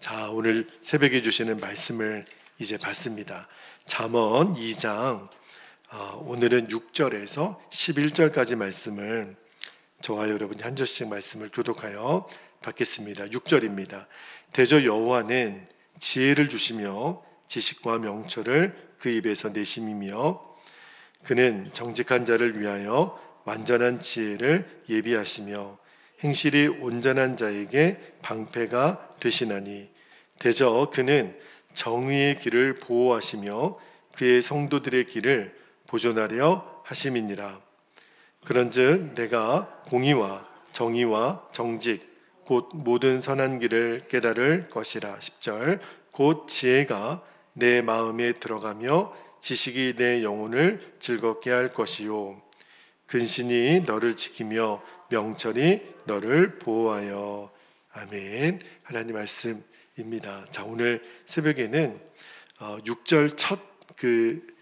자, 오늘 새벽에 주시는 말씀을 이제 받습니다. 잠언 2장 오늘은 6절에서 11절까지 말씀을 저와 여러분이 한 절씩 말씀을 교독하여 받겠습니다. 6절입니다. 대저 여호와는 지혜를 주시며 지식과 명철을 그 입에서 내심이며 그는 정직한 자를 위하여 완전한 지혜를 예비하시며 행실이 온전한 자에게 방패가 되시나니 대저 그는 정의의 길을 보호하시며 그의 성도들의 길을 보존하려 하심이니라. 그런즉 내가 공의와 정의와 정직 곧 모든 선한 길을 깨달을 것이라. 10절 곧 지혜가 내 마음에 들어가며 지식이 내 영혼을 즐겁게 할 것이요 근신이 너를 지키며 명철이 너를 보호하여. 아멘. 하나님 말씀입니다. 자, 오늘 새벽에는 6절 첫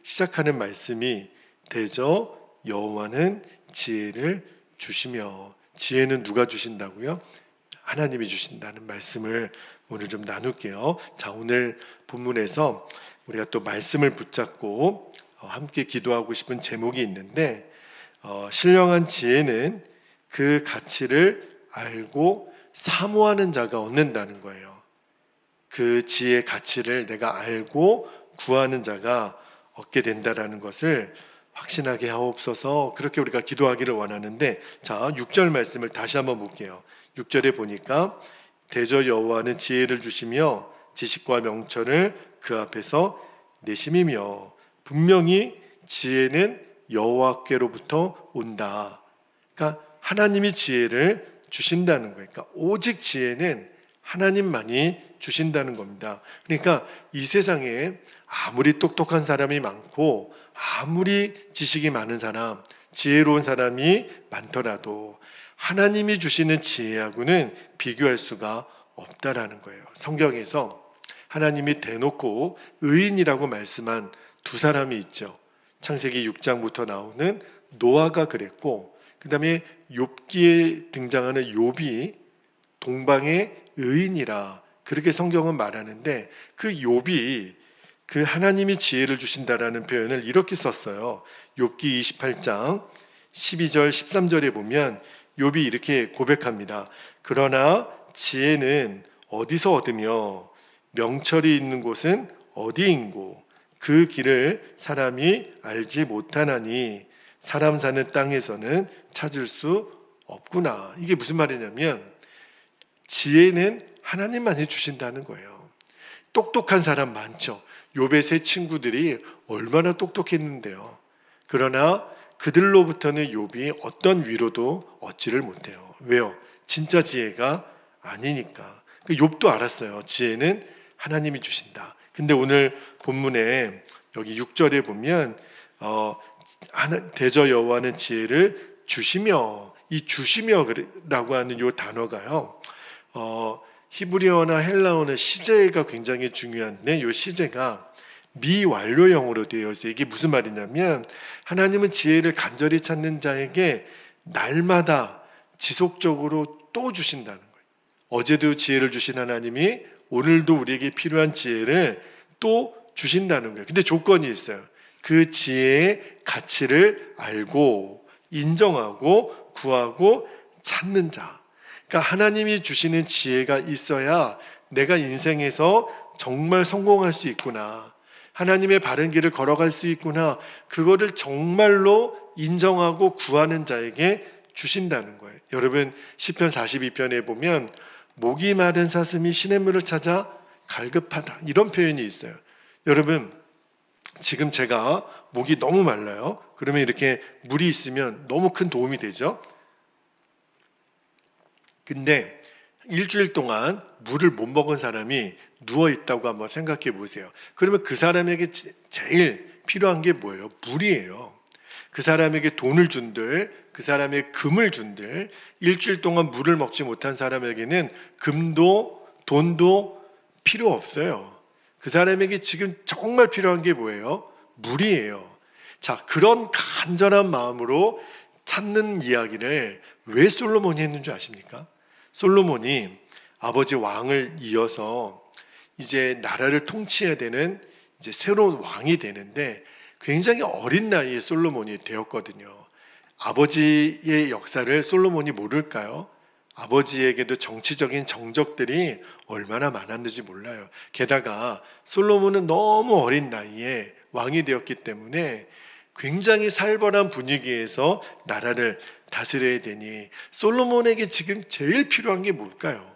시작하는 말씀이 대저 여호와는 지혜를 주시며, 지혜는 누가 주신다고요? 하나님이 주신다는 말씀을 오늘 좀 나눌게요. 자, 오늘 본문에서 우리가 또 말씀을 붙잡고 함께 기도하고 싶은 제목이 있는데, 신령한 지혜는 그 가치를 알고 사모하는 자가 얻는다는 거예요. 그 지혜의 가치를 내가 알고 구하는 자가 얻게 된다라는 것을 확신하게 하옵소서. 그렇게 우리가 기도하기를 원하는데, 자, 6절 말씀을 다시 한번 볼게요. 6절에 보니까 대저 여호와는 지혜를 주시며 지식과 명철을 그 앞에서 내심이며, 분명히 지혜는 여호와께로부터 온다. 그러니까 하나님이 지혜를 주신다는 거예요. 그러니까 오직 지혜는 하나님만이 주신다는 겁니다. 그러니까 이 세상에 아무리 똑똑한 사람이 많고 아무리 지식이 많은 사람, 지혜로운 사람이 많더라도 하나님이 주시는 지혜하고는 비교할 수가 없다라는 거예요. 성경에서 하나님이 대놓고 의인이라고 말씀한 두 사람이 있죠. 창세기 6장부터 나오는 노아가 그랬고, 그 다음에 욥기에 등장하는 욥이 동방의 의인이라 그렇게 성경은 말하는데, 그 욥이 그 하나님이 지혜를 주신다라는 표현을 이렇게 썼어요. 욥기 28장 12절 13절에 보면 욥이 이렇게 고백합니다. 그러나 지혜는 어디서 얻으며 명철이 있는 곳은 어디인고 그 길을 사람이 알지 못하나니 사람 사는 땅에서는 찾을 수 없구나. 이게 무슨 말이냐면 지혜는 하나님만이 주신다는 거예요. 똑똑한 사람 많죠. 욥의 세 친구들이 얼마나 똑똑했는데요. 그러나 그들로부터는 욥이 어떤 위로도 얻지를 못해요. 왜요? 진짜 지혜가 아니니까. 욥도 알았어요. 지혜는 하나님이 주신다. 근데 오늘 본문에 여기 6절에 보면 대저 여호와는 지혜를 주시며, 이 주시며라고 하는 이 단어가요, 히브리어나 헬라어는 시제가 굉장히 중요한데 이 시제가 미완료형으로 되어 있어요. 이게 무슨 말이냐면 하나님은 지혜를 간절히 찾는 자에게 날마다 지속적으로 또 주신다는 거예요. 어제도 지혜를 주신 하나님이 오늘도 우리에게 필요한 지혜를 또 주신다는 거예요. 근데 조건이 있어요. 그 지혜의 가치를 알고 인정하고 구하고 찾는 자. 그러니까 하나님이 주시는 지혜가 있어야 내가 인생에서 정말 성공할 수 있구나, 하나님의 바른 길을 걸어갈 수 있구나, 그거를 정말로 인정하고 구하는 자에게 주신다는 거예요. 여러분, 시편 42편에 보면 목이 마른 사슴이 시냇물을 찾아 갈급하다, 이런 표현이 있어요. 여러분, 지금 제가 목이 너무 말라요. 그러면 이렇게 물이 있으면 너무 큰 도움이 되죠. 근데 일주일 동안 물을 못 먹은 사람이 누워있다고 한번 생각해 보세요. 그러면 그 사람에게 제일 필요한 게 뭐예요? 물이에요. 그 사람에게 돈을 준들, 그 사람에게 금을 준들, 일주일 동안 물을 먹지 못한 사람에게는 금도 돈도 필요 없어요. 그 사람에게 지금 정말 필요한 게 뭐예요? 물이에요. 자, 그런 간절한 마음으로 찾는 이야기를 왜 솔로몬이 했는 줄 아십니까? 솔로몬이 아버지 왕을 이어서 이제 나라를 통치해야 되는 이제 새로운 왕이 되는데 굉장히 어린 나이에 솔로몬이 되었거든요. 아버지의 역사를 솔로몬이 모를까요? 아버지에게도 정치적인 정적들이 얼마나 많았는지 몰라요. 게다가 솔로몬은 너무 어린 나이에 왕이 되었기 때문에 굉장히 살벌한 분위기에서 나라를 다스려야 되니 솔로몬에게 지금 제일 필요한 게 뭘까요?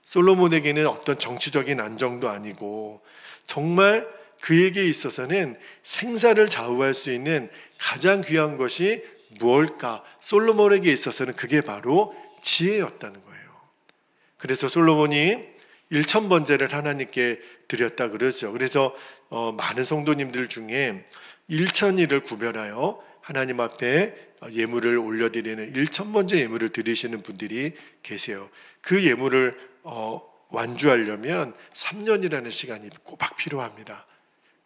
솔로몬에게는 어떤 정치적인 안정도 아니고 정말 그에게 있어서는 생사를 좌우할 수 있는 가장 귀한 것이 무엇일까? 솔로몬에게 있어서는 그게 바로 지혜였다는 거예요. 그래서 솔로몬이 1000번제를 하나님께 드렸다 그러죠. 그래서 많은 성도님들 중에 1000일을 구별하여 하나님 앞에 예물을 올려드리는 1000번제 예물을 드리시는 분들이 계세요. 그 예물을 완주하려면 3년이라는 시간이 꼬박 필요합니다.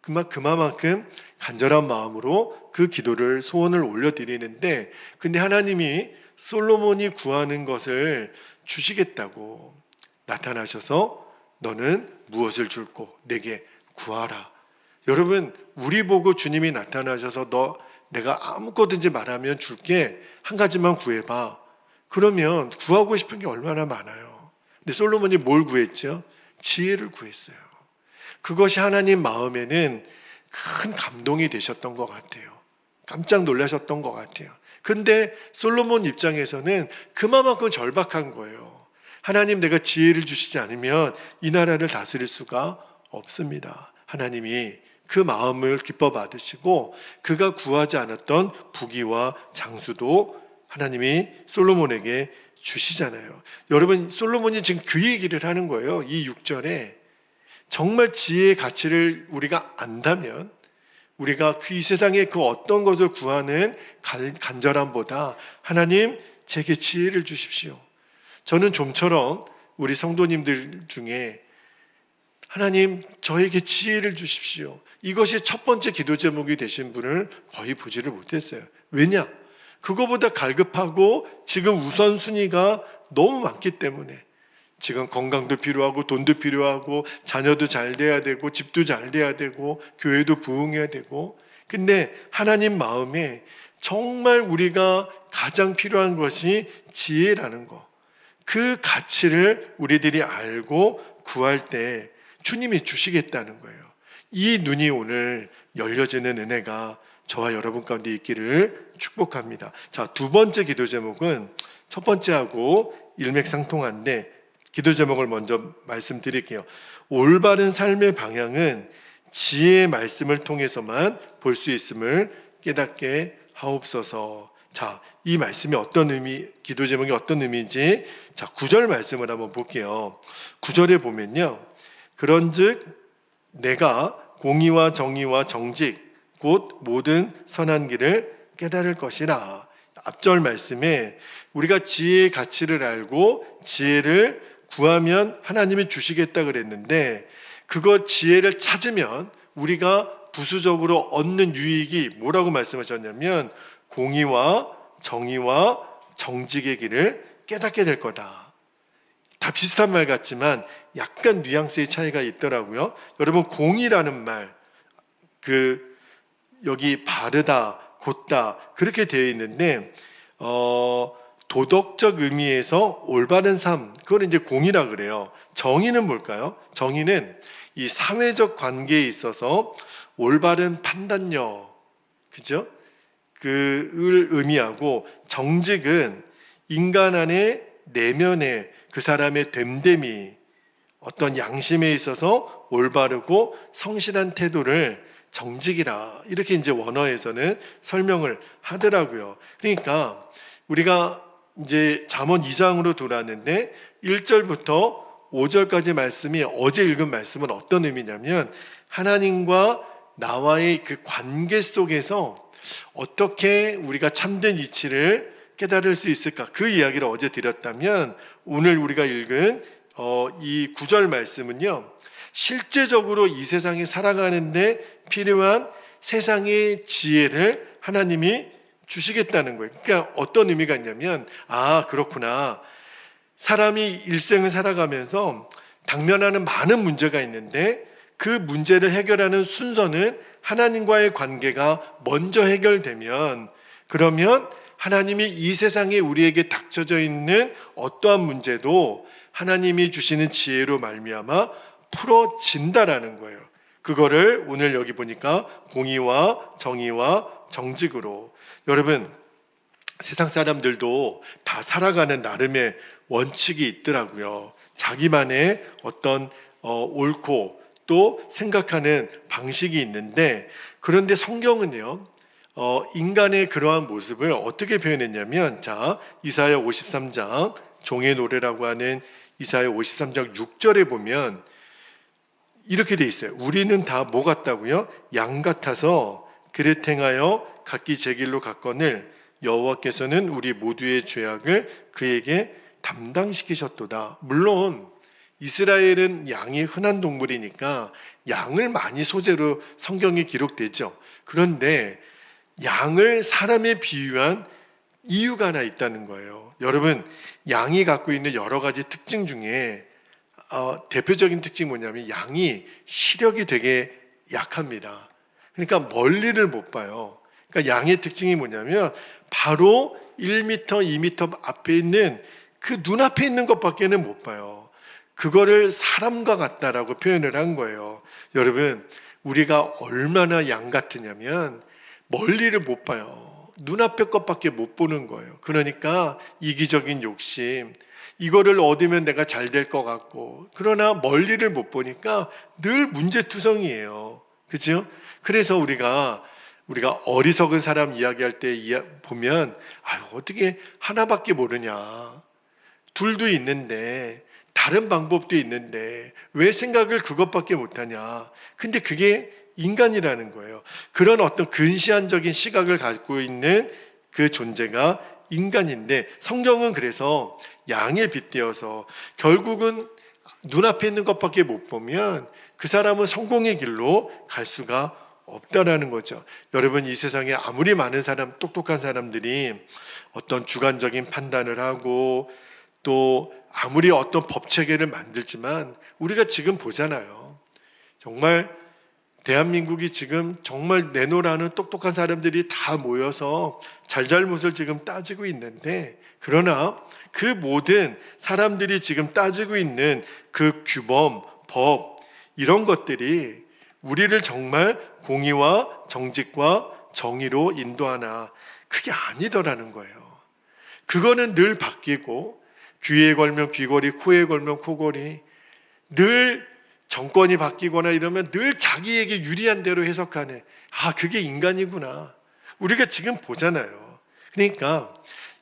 그만큼 간절한 마음으로 그 기도를 소원을 올려드리는데, 근데 하나님이 솔로몬이 구하는 것을 주시겠다고 나타나셔서 너는 무엇을 줄고 내게 구하라. 여러분, 우리 보고 주님이 나타나셔서 내가 아무거든지 말하면 줄게, 한 가지만 구해봐. 그러면 구하고 싶은 게 얼마나 많아요. 근데 솔로몬이 뭘 구했죠? 지혜를 구했어요. 그것이 하나님 마음에는 큰 감동이 되셨던 것 같아요. 깜짝 놀라셨던 것 같아요. 근데 솔로몬 입장에서는 그만큼 절박한 거예요. 하나님, 내가 지혜를 주시지 않으면 이 나라를 다스릴 수가 없습니다. 하나님이 그 마음을 기뻐 받으시고 그가 구하지 않았던 부귀와 장수도 하나님이 솔로몬에게 주시잖아요. 여러분, 솔로몬이 지금 그 얘기를 하는 거예요. 이 6절에 정말 지혜의 가치를 우리가 안다면 우리가 이 세상에 그 어떤 것을 구하는 간절함보다 하나님, 제게 지혜를 주십시오. 저는 좀처럼 우리 성도님들 중에 하나님, 저에게 지혜를 주십시오, 이것이 첫 번째 기도 제목이 되신 분을 거의 보지를 못했어요. 왜냐? 그거보다 갈급하고 지금 우선순위가 너무 많기 때문에. 지금 건강도 필요하고 돈도 필요하고 자녀도 잘 돼야 되고 집도 잘 돼야 되고 교회도 부흥해야 되고. 근데 하나님 마음에 정말 우리가 가장 필요한 것이 지혜라는 거, 그 가치를 우리들이 알고 구할 때 주님이 주시겠다는 거예요. 이 눈이 오늘 열려지는 은혜가 저와 여러분 가운데 있기를 축복합니다. 자, 두 번째 기도 제목은 첫 번째하고 일맥상통한데 기도 제목을 먼저 말씀드릴게요. 올바른 삶의 방향은 지혜의 말씀을 통해서만 볼 수 있음을 깨닫게 하옵소서. 자, 이 말씀이 어떤 의미, 기도 제목이 어떤 의미인지, 자, 9절 말씀을 한번 볼게요. 9절에 보면요, 그런즉 내가 공의와 정의와 정직 곧 모든 선한 길을 깨달을 것이라. 앞절 말씀에 우리가 지혜의 가치를 알고 지혜를 구하면 하나님이 주시겠다 그랬는데, 그거 지혜를 찾으면 우리가 부수적으로 얻는 유익이 뭐라고 말씀하셨냐면 공의와 정의와 정직의 길을 깨닫게 될 거다. 다 비슷한 말 같지만 약간 뉘앙스의 차이가 있더라고요. 여러분, 공의라는 말, 여기 바르다, 곧다 그렇게 되어 있는데 도덕적 의미에서 올바른 삶, 그걸 이제 공의라 그래요. 정의는 뭘까요? 정의는 이 사회적 관계에 있어서 올바른 판단력, 그죠? 그를 의미하고, 정직은 인간 안에 내면의 그 사람의 됨됨이, 어떤 양심에 있어서 올바르고 성실한 태도를 정직이라, 이렇게 이제 원어에서는 설명을 하더라고요. 그러니까 우리가 이제 잠언 2장으로 돌아왔는데 1절부터 5절까지 말씀이, 어제 읽은 말씀은 어떤 의미냐면 하나님과 나와의 그 관계 속에서 어떻게 우리가 참된 이치를 깨달을 수 있을까, 그 이야기를 어제 드렸다면, 오늘 우리가 읽은 이 9절 말씀은요, 실제적으로 이 세상에 살아가는데 필요한 세상의 지혜를 하나님이 주시겠다는 거예요. 그러니까 어떤 의미가 있냐면, 아, 그렇구나, 사람이 일생을 살아가면서 당면하는 많은 문제가 있는데 그 문제를 해결하는 순서는 하나님과의 관계가 먼저 해결되면, 그러면 하나님이 이 세상에 우리에게 닥쳐져 있는 어떠한 문제도 하나님이 주시는 지혜로 말미암아 풀어진다라는 거예요. 그거를 오늘 여기 보니까 공의와 정의와 정직으로. 여러분, 세상 사람들도 다 살아가는 나름의 원칙이 있더라고요. 자기만의 어떤 옳고 또 생각하는 방식이 있는데, 그런데 성경은요, 인간의 그러한 모습을 어떻게 표현했냐면, 자, 이사야 53장 종의 노래라고 하는 이사야 53장 6절에 보면 이렇게 돼 있어요. 우리는 다 뭐 같다고요? 양 같아서 그릇 행하여 각기 제 길로 갔거늘 여호와께서는 우리 모두의 죄악을 그에게 담당시키셨도다. 물론 이스라엘은 양이 흔한 동물이니까 양을 많이 소재로 성경에 기록되죠. 그런데 양을 사람에 비유한 이유가 하나 있다는 거예요. 여러분, 양이 갖고 있는 여러 가지 특징 중에 대표적인 특징이 뭐냐면 양이 시력이 되게 약합니다. 그러니까 멀리를 못 봐요. 그러니까 양의 특징이 뭐냐면 바로 1m, 2m 앞에 있는 그 눈앞에 있는 것밖에는 못 봐요. 그거를 사람과 같다라고 표현을 한 거예요. 여러분, 우리가 얼마나 양 같으냐면 멀리를 못 봐요. 눈앞에 것밖에 못 보는 거예요. 그러니까 이기적인 욕심, 이거를 얻으면 내가 잘 될 것 같고, 그러나 멀리를 못 보니까 늘 문제투성이에요. 그죠? 그래서 우리가 어리석은 사람 이야기할 때 보면, 아유, 어떻게 하나밖에 모르냐, 둘도 있는데 다른 방법도 있는데 왜 생각을 그것밖에 못하냐. 근데 그게 인간이라는 거예요. 그런 어떤 근시안적인 시각을 갖고 있는 그 존재가 인간인데, 성경은 그래서 양에 빗대어서 결국은 눈앞에 있는 것밖에 못 보면 그 사람은 성공의 길로 갈 수가 없다라는 거죠. 여러분, 이 세상에 아무리 많은 사람, 똑똑한 사람들이 어떤 주관적인 판단을 하고 또 아무리 어떤 법 체계를 만들지만 우리가 지금 보잖아요. 정말 대한민국이 지금 정말 내노라는 똑똑한 사람들이 다 모여서 잘잘못을 지금 따지고 있는데, 그러나 그 모든 사람들이 지금 따지고 있는 그 규범, 법, 이런 것들이 우리를 정말 공의와 정직과 정의로 인도하나, 그게 아니더라는 거예요. 그거는 늘 바뀌고, 귀에 걸면 귀걸이, 코에 걸면 코걸이, 늘 정권이 바뀌거나 이러면 늘 자기에게 유리한 대로 해석하네. 아, 그게 인간이구나. 우리가 지금 보잖아요. 그러니까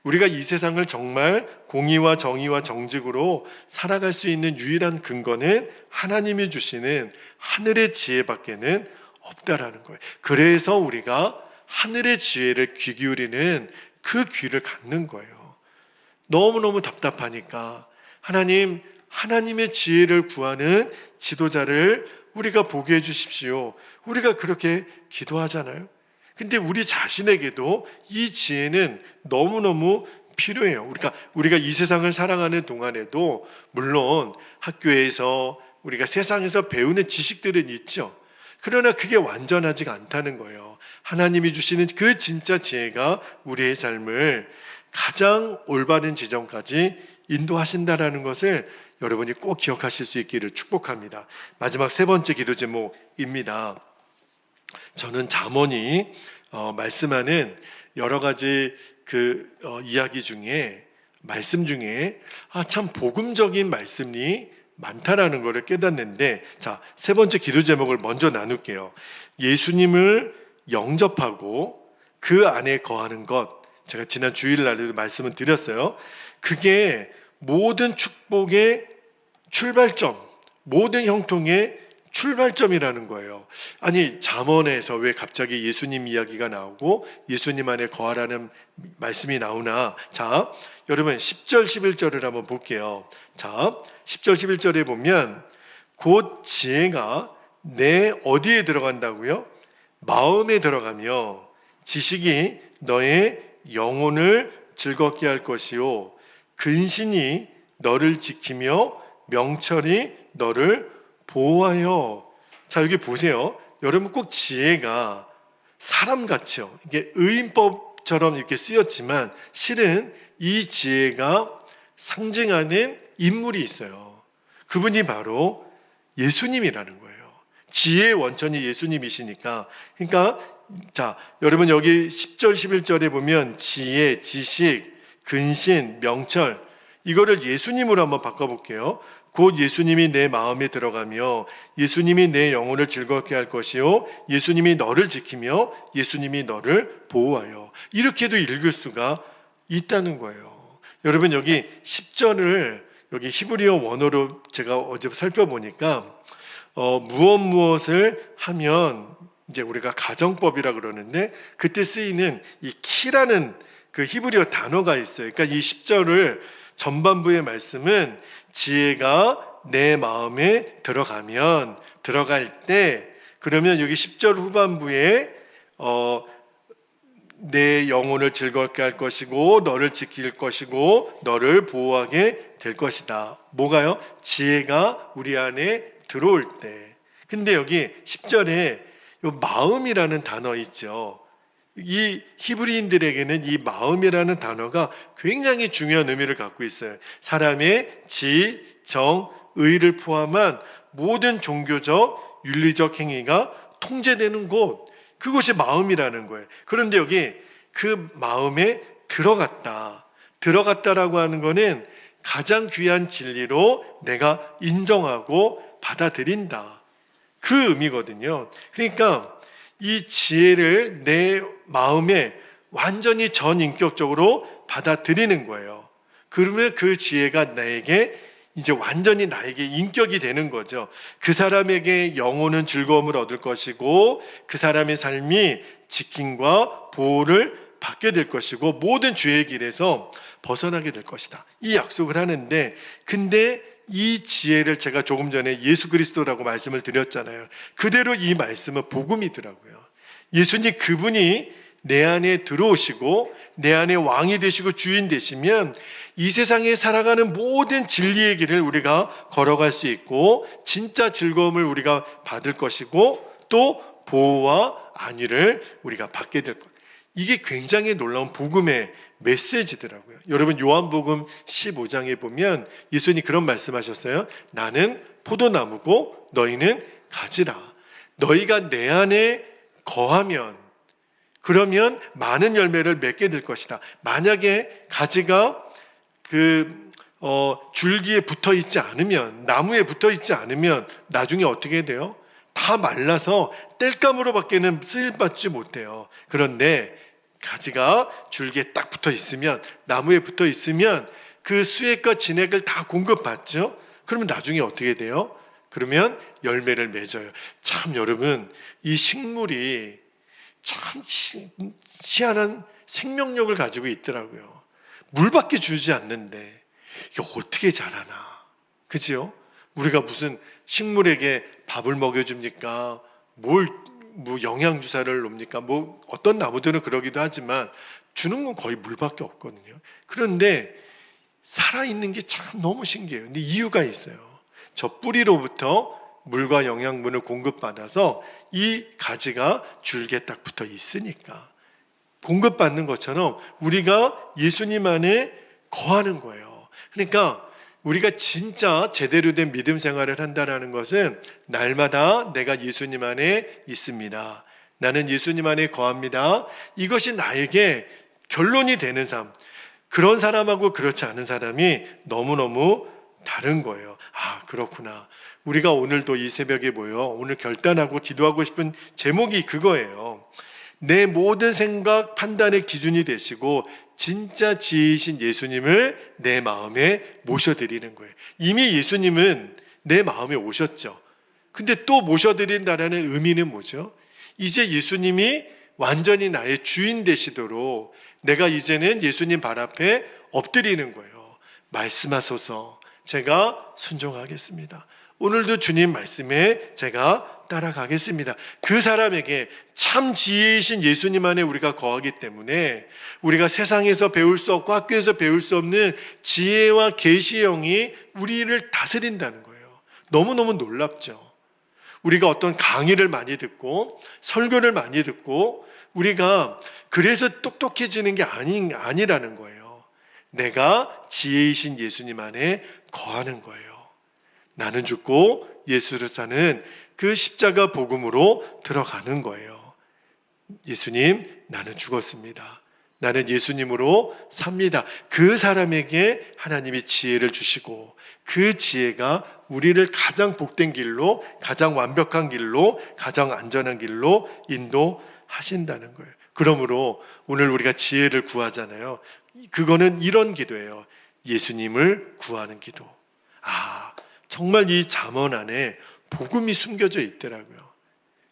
우리가 이 세상을 정말 공의와 정의와 정직으로 살아갈 수 있는 유일한 근거는 하나님이 주시는 하늘의 지혜밖에는 없다라는 거예요. 그래서 우리가 하늘의 지혜를 귀 기울이는 그 귀를 갖는 거예요. 너무너무 답답하니까 하나님의 지혜를 구하는 지도자를 우리가 보게 해주십시오. 우리가 그렇게 기도하잖아요. 근데 우리 자신에게도 이 지혜는 너무너무 필요해요. 우리가 이 세상을 살아가는 동안에도 물론 학교에서 우리가 세상에서 배우는 지식들은 있죠. 그러나 그게 완전하지가 않다는 거예요. 하나님이 주시는 그 진짜 지혜가 우리의 삶을 가장 올바른 지점까지 인도하신다라는 것을 여러분이 꼭 기억하실 수 있기를 축복합니다. 마지막 세 번째 기도 제목입니다. 저는 잠언이 말씀하는 여러 가지 이야기 중에, 말씀 중에 참 복음적인 말씀이 많다라는 것을 깨닫는데, 자, 세 번째 기도 제목을 먼저 나눌게요. 예수님을 영접하고 그 안에 거하는 것. 제가 지난 주일날에도 말씀을 드렸어요. 그게 모든 축복의 출발점, 모든 형통의 출발점이라는 거예요. 아니, 잠언에서 왜 갑자기 예수님 이야기가 나오고 예수님 안에 거하라는 말씀이 나오나? 자, 여러분 10절 11절을 한번 볼게요. 자, 10절 11절에 보면 곧 지혜가 내 어디에 들어간다고요? 마음에 들어가며 지식이 너의 영혼을 즐겁게 할 것이요 근신이 너를 지키며 명철이 너를 보호하여. 자, 여기 보세요. 여러분 꼭 지혜가 사람같이요, 이게 의인법처럼 이렇게 쓰였지만 실은 이 지혜가 상징하는 인물이 있어요. 그분이 바로 예수님이라는 거예요. 지혜의 원천이 예수님이시니까. 그러니까 자, 여러분 여기 10절 11절에 보면 지혜, 지식, 근신, 명철, 이거를 예수님으로 한번 바꿔볼게요. 곧 예수님이 내 마음에 들어가며 예수님이 내 영혼을 즐겁게 할 것이요 예수님이 너를 지키며 예수님이 너를 보호하여. 이렇게도 읽을 수가 있다는 거예요. 여러분 여기 10절을 여기 히브리어 원어로 제가 어제 살펴보니까 무엇을 하면, 이제 우리가 가정법이라 그러는데 그때 쓰이는 이 키라는 그 히브리어 단어가 있어요. 그러니까 이 10절을 전반부의 말씀은 지혜가 내 마음에 들어가면, 들어갈 때, 그러면 여기 10절 후반부에 내 영혼을 즐겁게 할 것이고 너를 지킬 것이고 너를 보호하게 될 것이다. 뭐가요? 지혜가 우리 안에 들어올 때. 근데 여기 10절에 이 마음이라는 단어 있죠. 이 히브리인들에게는 이 마음이라는 단어가 굉장히 중요한 의미를 갖고 있어요. 사람의 지, 정, 의를 포함한 모든 종교적, 윤리적 행위가 통제되는 곳, 그것이 마음이라는 거예요. 그런데 여기 그 마음에 들어갔다라고 하는 거는 가장 귀한 진리로 내가 인정하고 받아들인다, 그 의미거든요. 그러니까 이 지혜를 내 마음에 완전히 전인격적으로 받아들이는 거예요. 그러면 그 지혜가 나에게 이제 완전히 나에게 인격이 되는 거죠. 그 사람에게 영혼은 즐거움을 얻을 것이고 그 사람의 삶이 지킴과 보호를 받게 될 것이고 모든 죄의 길에서 벗어나게 될 것이다, 이 약속을 하는데, 근데 이 지혜를 제가 조금 전에 예수 그리스도라고 말씀을 드렸잖아요. 그대로 이 말씀은 복음이더라고요. 예수님 그분이 내 안에 들어오시고 내 안에 왕이 되시고 주인 되시면 이 세상에 살아가는 모든 진리의 길을 우리가 걸어갈 수 있고 진짜 즐거움을 우리가 받을 것이고 또 보호와 안위를 우리가 받게 될 것. 이게 굉장히 놀라운 복음의 메시지더라고요. 여러분 요한복음 15장에 보면 예수님이 그런 말씀하셨어요. 나는 포도나무고 너희는 가지라. 너희가 내 안에 거하면, 그러면 많은 열매를 맺게 될 것이다. 만약에 가지가 줄기에 붙어 있지 않으면, 나무에 붙어 있지 않으면 나중에 어떻게 돼요? 다 말라서 땔감으로밖에는 쓰임받지 못해요. 그런데 가지가 줄기에 딱 붙어 있으면, 나무에 붙어 있으면 그 수액과 진액을 다 공급받죠. 그러면 나중에 어떻게 돼요? 그러면 열매를 맺어요. 참 여러분, 이 식물이 참 희한한 생명력을 가지고 있더라고요. 물밖에 주지 않는데 이게 어떻게 자라나, 그죠? 우리가 무슨 식물에게 밥을 먹여줍니까? 뭐 영양 주사를 놓습니까? 뭐 어떤 나무들은 그러기도 하지만 주는 건 거의 물밖에 없거든요. 그런데 살아있는 게 참 너무 신기해요. 근데 이유가 있어요. 저 뿌리로부터 물과 영양분을 공급받아서 이 가지가 줄기에 딱 붙어 있으니까 공급받는 것처럼 우리가 예수님 안에 거하는 거예요. 그러니까 우리가 진짜 제대로 된 믿음 생활을 한다는 것은 날마다 내가 예수님 안에 있습니다, 나는 예수님 안에 거합니다, 이것이 나에게 결론이 되는 삶. 그런 사람하고 그렇지 않은 사람이 너무너무 다른 거예요. 아, 그렇구나. 우리가 오늘도 이 새벽에 모여 오늘 결단하고 기도하고 싶은 제목이 그거예요. 내 모든 생각, 판단의 기준이 되시고 진짜 지혜이신 예수님을 내 마음에 모셔드리는 거예요. 이미 예수님은 내 마음에 오셨죠. 근데 또 모셔드린다는 의미는 뭐죠? 이제 예수님이 완전히 나의 주인 되시도록 내가 이제는 예수님 발 앞에 엎드리는 거예요. 말씀하소서, 제가 순종하겠습니다. 오늘도 주님 말씀에 제가 따라가겠습니다. 그 사람에게 참 지혜이신 예수님 안에 우리가 거하기 때문에 우리가 세상에서 배울 수 없고 학교에서 배울 수 없는 지혜와 계시의 영이 우리를 다스린다는 거예요. 너무너무 놀랍죠. 우리가 어떤 강의를 많이 듣고 설교를 많이 듣고 우리가 그래서 똑똑해지는 게 아니라는 거예요. 내가 지혜이신 예수님 안에 거하는 거예요. 나는 죽고 예수를 사는 그 십자가 복음으로 들어가는 거예요. 예수님, 나는 죽었습니다. 나는 예수님으로 삽니다. 그 사람에게 하나님이 지혜를 주시고 그 지혜가 우리를 가장 복된 길로, 가장 완벽한 길로, 가장 안전한 길로 인도하신다는 거예요. 그러므로 오늘 우리가 지혜를 구하잖아요. 그거는 이런 기도예요. 예수님을 구하는 기도. 정말 이 잠언 안에 복음이 숨겨져 있더라고요.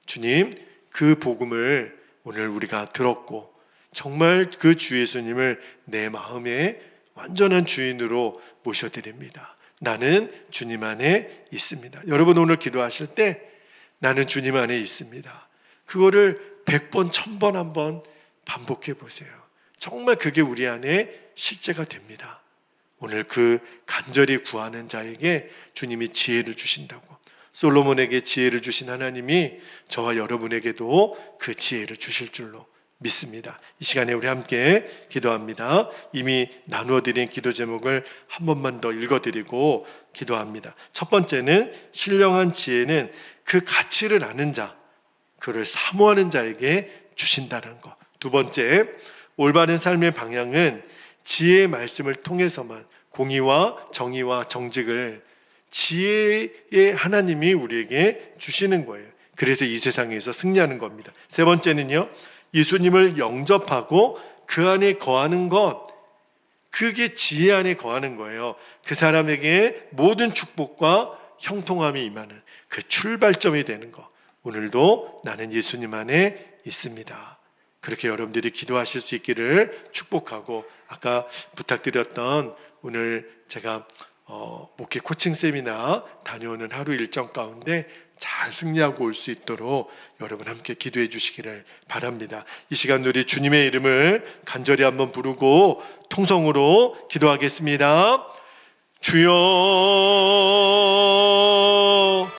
주님, 그 복음을 오늘 우리가 들었고 정말 그 주 예수님을 내 마음의 완전한 주인으로 모셔드립니다. 나는 주님 안에 있습니다. 여러분 오늘 기도하실 때 나는 주님 안에 있습니다. 그거를 100번, 1000번 한번 반복해 보세요. 정말 그게 우리 안에 실제가 됩니다. 오늘 그 간절히 구하는 자에게 주님이 지혜를 주신다고. 솔로몬에게 지혜를 주신 하나님이 저와 여러분에게도 그 지혜를 주실 줄로 믿습니다. 이 시간에 우리 함께 기도합니다. 이미 나누어 드린 기도 제목을 한 번만 더 읽어드리고 기도합니다. 첫 번째는 신령한 지혜는 그 가치를 아는 자, 그를 사모하는 자에게 주신다는 것. 두 번째, 올바른 삶의 방향은 지혜의 말씀을 통해서만 공의와 정의와 정직을 지혜의 하나님이 우리에게 주시는 거예요. 그래서 이 세상에서 승리하는 겁니다. 세 번째는요, 예수님을 영접하고 그 안에 거하는 것, 그게 지혜 안에 거하는 거예요. 그 사람에게 모든 축복과 형통함이 임하는 그 출발점이 되는 것. 오늘도 나는 예수님 안에 있습니다. 그렇게 여러분들이 기도하실 수 있기를 축복하고, 아까 부탁드렸던 오늘 제가 목회 코칭 세미나 다녀오는 하루 일정 가운데 잘 승리하고 올 수 있도록 여러분 함께 기도해 주시기를 바랍니다. 이 시간 우리 주님의 이름을 간절히 한번 부르고 통성으로 기도하겠습니다. 주여